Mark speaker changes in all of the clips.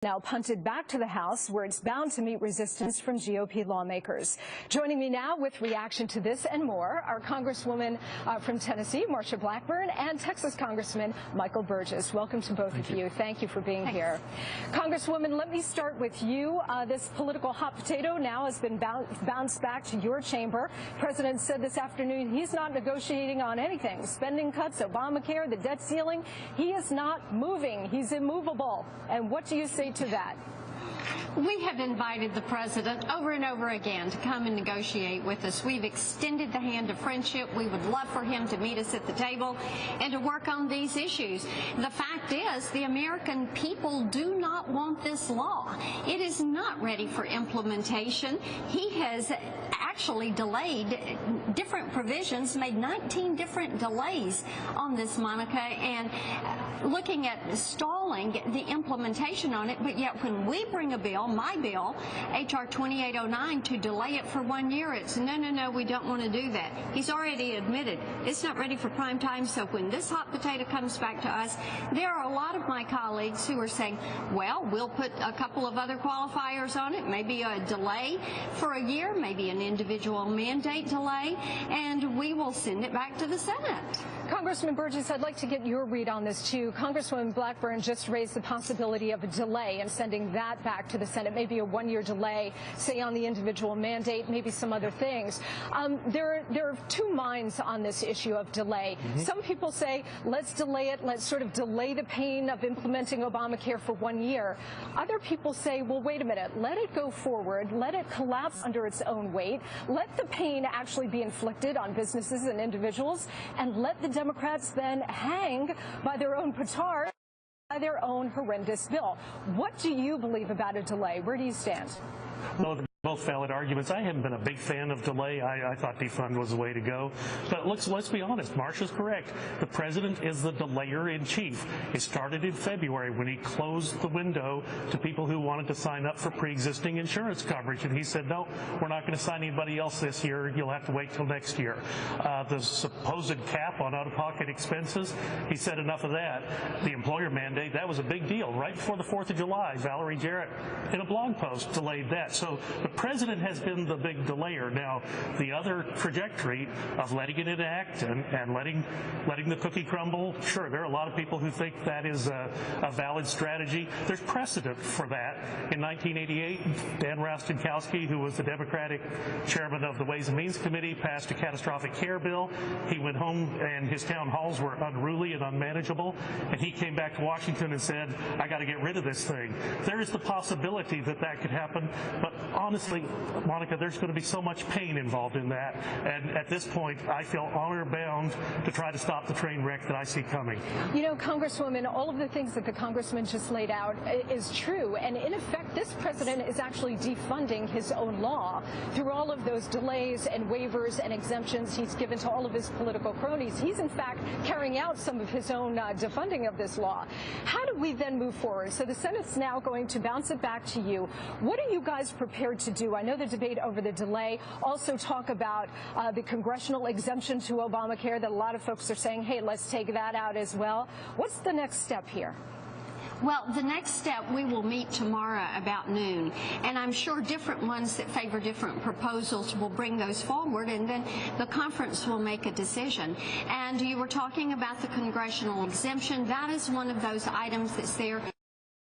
Speaker 1: Now punted back to the House, where it's bound to meet resistance from GOP lawmakers. Joining me now with reaction to this and more are Congresswoman from Tennessee, Marsha Blackburn, and Texas Congressman Michael Burgess. Welcome to both of you. Thank you for being here. Congresswoman, let me start with you. This political hot potato now has been bounced back to your chamber. The President said this afternoon he's not negotiating on anything. Spending cuts, Obamacare, the debt ceiling. He is not moving. He's immovable. And what do you say to that?
Speaker 2: We have invited the President over and over again to come and negotiate with us. We've extended the hand of friendship. We would love for him to meet us at the table and to work on these issues. The fact is, the American people do not want this law. It is not ready for implementation. He has actually delayed different provisions, made 19 different delays on this, Monica, and looking at stalling the implementation on it. But yet when we bring a bill, my bill, H.R. 2809, to delay it for 1 year, it's no, we don't want to do that. He's already admitted it's not ready for prime time. So when this hot potato comes back to us, there are a lot of my colleagues who are saying, well, we'll put a couple of other qualifiers on it, maybe a delay for a year, maybe an individual mandate delay, and we will send it back to the Senate.
Speaker 1: Congressman Burgess, I'd like to get your read on this, too. Congresswoman Blackburn just raised the possibility of a delay and sending that back to the Senate, maybe a 1-year delay, say on the individual mandate, maybe some other things. There are two minds on this issue of delay. Some people say, let's delay it, let's sort of delay the pain of implementing Obamacare for 1 year. Other people say, well, wait a minute, let it go forward, let it collapse under its own weight, let the pain actually be inflicted on businesses and individuals, and let the Democrats then hang by their own petard, by their own horrendous bill. What do you believe about a delay? Where do you stand?
Speaker 3: Well, both valid arguments. I haven't been a big fan of delay. I thought defund was the way to go. But let's be honest. Marsha's correct. The president is the delayer in chief. It started in February when he closed the window to people who wanted to sign up for pre-existing insurance coverage. And he said, no, we're not going to sign anybody else this year. You'll have to wait till next year. The supposed cap on out-of-pocket expenses, he said enough of that. The employer mandate, that was a big deal. Right before the 4th of July, Valerie Jarrett, in a blog post, delayed that. So the president has been the big delayer. Now, the other trajectory of letting it enact and letting the cookie crumble, sure, there are a lot of people who think that is a valid strategy. There's precedent for that. In 1988, Dan Rostenkowski, who was the Democratic chairman of the Ways and Means Committee, passed a catastrophic care bill. He went home and his town halls were unruly and unmanageable, and he came back to Washington and said, I got to get rid of this thing. There is the possibility that that could happen, but honestly, Monica, there's going to be so much pain involved in that. And at this point, I feel honor-bound to try to stop the train wreck that I see coming.
Speaker 1: You know, Congresswoman, all of the things that the congressman just laid out is true. And in effect, this president is actually defunding his own law through all of those delays and waivers and exemptions he's given to all of his political cronies. He's, in fact, carrying out some of his own defunding of this law. How do we then move forward? So the Senate's now going to bounce it back to you. What are you guys prepared to do? I know the debate over the delay. Also talk about the congressional exemption to Obamacare that a lot of folks are saying, hey, let's take that out as well. What's the next step here?
Speaker 2: Well, the next step, we will meet tomorrow about noon, and I'm sure different ones that favor different proposals will bring those forward, and then the conference will make a decision. And you were talking about the congressional exemption. That is one of those items that's there.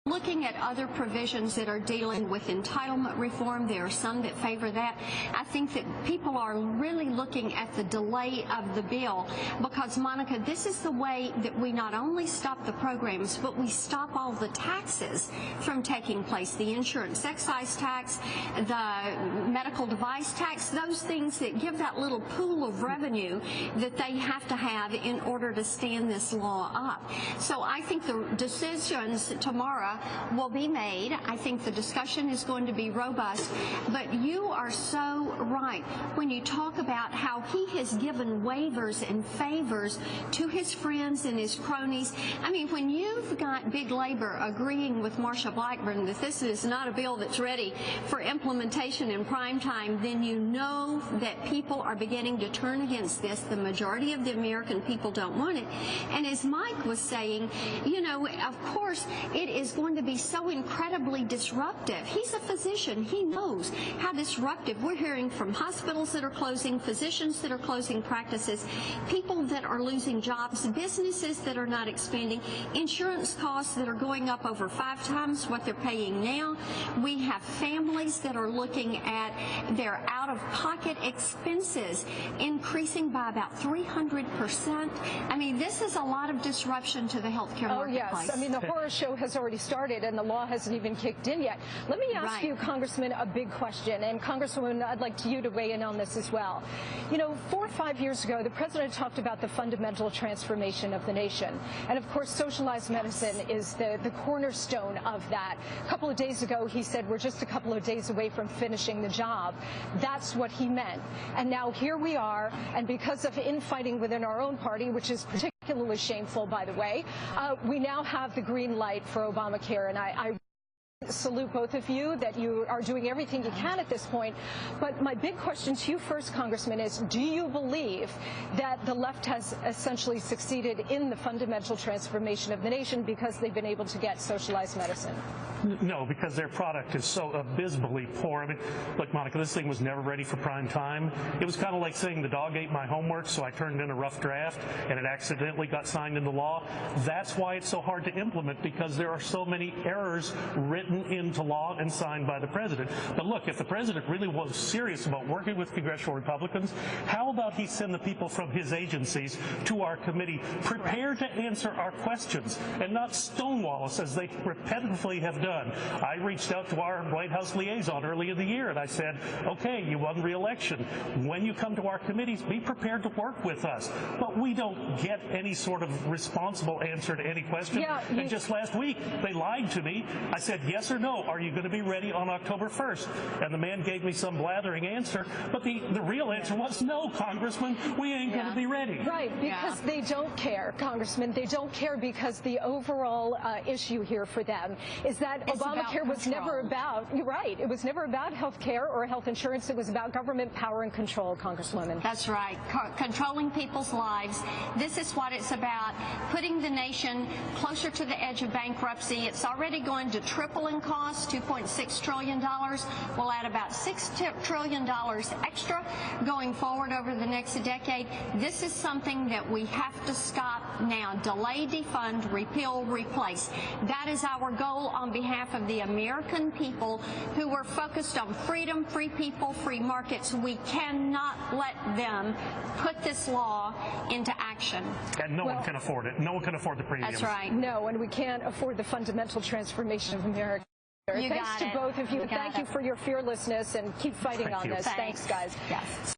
Speaker 2: Looking at other provisions that are dealing with entitlement reform, there are some that favor that. I think that people are really looking at the delay of the bill because, Monica, this is the way that we not only stop the programs, but we stop all the taxes from taking place. The insurance excise tax, the medical device tax, those things that give that little pool of revenue that they have to have in order to stand this law up. So I think the decisions tomorrow will be made. I think the discussion is going to be robust, but you are so right when you talk about how he has given waivers and favors to his friends and his cronies. I mean, when you've got big labor agreeing with Marsha Blackburn that this is not a bill that's ready for implementation in prime time, then you know that people are beginning to turn against this. The majority of the American people don't want it. And as Mike was saying, you know, of course, it is going going to be so incredibly disruptive. He's a physician. He knows how disruptive. We're hearing from hospitals that are closing, physicians that are closing practices, people that are losing jobs, businesses that are not expanding, insurance costs that are going up over 5 times what they're paying now. We have families that are looking at their out-of-pocket expenses increasing by about 300%. I mean, this is a lot of disruption to the healthcare marketplace.
Speaker 1: Oh, yes. I mean, the horror show has already started, and the law hasn't even kicked in yet. Let me ask you, Congressman, a big question, and Congresswoman, I'd like you to weigh in on this as well. You know, 4 or 5 years ago, the president talked about the fundamental transformation of the nation, and of course, socialized medicine is the cornerstone of that. A couple of days ago, he said we're just a couple of days away from finishing the job. That's what he meant. And now here we are, and because of infighting within our own party, which is particularly shameful, by the way, we now have the green light for Obamacare, and I salute both of you that you are doing everything you can at this point. But my big question to you first, Congressman, is do you believe that the left has essentially succeeded in the fundamental transformation of the nation because they've been able to get socialized medicine?
Speaker 3: No, because their product is so abysmally poor. I mean, look, Monica, this thing was never ready for prime time. It was kind of like saying the dog ate my homework, so I turned in a rough draft, and it accidentally got signed into law. That's why it's so hard to implement, because there are so many errors written into law and signed by the president. But look, if the president really was serious about working with congressional Republicans, how about he send the people from his agencies to our committee prepared to answer our questions and not stonewall us as they repetitively have done? I reached out to our White House liaison early in the year, and I said, okay, you won re-election. When you come to our committees, be prepared to work with us. But we don't get any sort of responsible answer to any question. And just last week, they lied to me. I said, yes or no, are you going to be ready on October 1st? And the man gave me some blathering answer, but the real answer was no, Congressman, we ain't going to be ready.
Speaker 1: Right, because they don't care, Congressman. They don't care because the overall issue here for them is that Obamacare was never about, you're right, it was never about health care or health insurance. It was about government power and control, Congresswoman.
Speaker 2: That's right. Controlling people's lives. This is what it's about, putting the nation closer to the edge of bankruptcy. It's already going to triple in cost, $2.6 trillion. We'll add about $6 trillion extra going forward over the next decade. This is something that we have to stop now. Delay, defund, repeal, replace. That is our goal on behalf of the American people who are focused on freedom, free people, free markets. We cannot let them put this law into action.
Speaker 3: And no one can afford it. No one can afford the premiums.
Speaker 2: That's right.
Speaker 1: No, and we can't afford the fundamental transformation of America. Thanks to both of you. Thank you for your fearlessness and keep fighting on this. Thanks, guys.
Speaker 2: Yes.